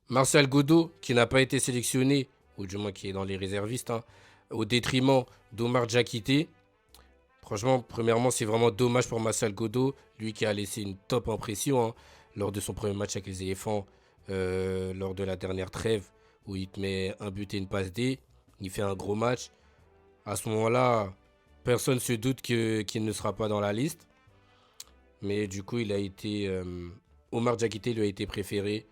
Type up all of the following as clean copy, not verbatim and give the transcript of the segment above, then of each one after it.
Martial Godot, qui n'a pas été sélectionné, ou du moins qui est dans les réservistes, hein, au détriment d'Omar Diakité. Franchement, premièrement, c'est vraiment dommage pour Martial Godot, lui qui a laissé une top impression hein, lors de son premier match avec les éléphants, lors de la dernière trêve, où il te met un but et une passe D. Il fait un gros match. À ce moment-là, personne ne se doute qu'il ne sera pas dans la liste. Mais du coup, il a été. Omar Diakité lui a été préféré.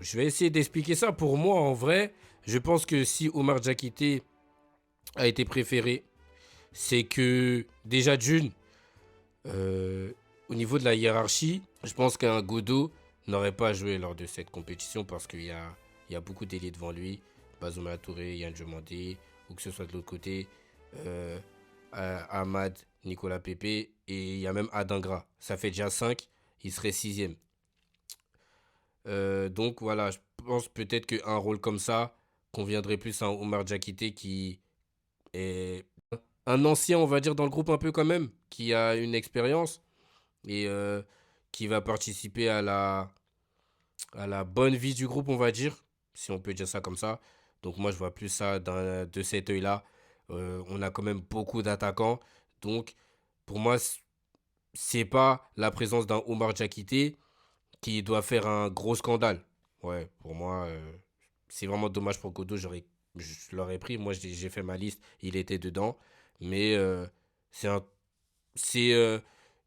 Je vais essayer d'expliquer ça. Pour moi, en vrai, je pense que si Omar Diakité a été préféré, c'est que déjà d'une, euh, au niveau de la hiérarchie, je pense qu'un Godot n'aurait pas joué lors de cette compétition parce qu'il y a beaucoup d'ailiers devant lui. Bazouma Touré, Yann Diomandé, ou que ce soit de l'autre côté, euh, Ahmad, Nicolas Pepe, et il y a même Adingra. Ça fait déjà 5, il serait sixième. Donc voilà, je pense peut-être qu'un rôle comme ça conviendrait plus à un Omar Diakité qui est un ancien, on va dire, dans le groupe un peu quand même, qui a une expérience et qui va participer à la bonne vie du groupe, on va dire, si on peut dire ça comme ça. Donc moi, je vois plus ça de cet œil-là. On a quand même beaucoup d'attaquants. Donc pour moi, c'est pas la présence d'un Omar Diakité qui doit faire un gros scandale. Ouais, pour moi, c'est vraiment dommage pour Godot. Je l'aurais pris. Moi, j'ai fait ma liste. Il était dedans. Mais c'est un, c'est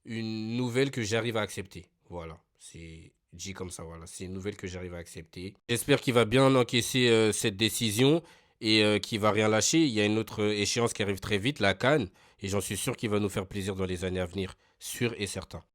une nouvelle que j'arrive à accepter. Voilà. C'est dit comme ça. Voilà. C'est une nouvelle que j'arrive à accepter. J'espère qu'il va bien encaisser cette décision et qu'il va rien lâcher. Il y a une autre échéance qui arrive très vite, la CAN. Et j'en suis sûr qu'il va nous faire plaisir dans les années à venir. Sûr et certain.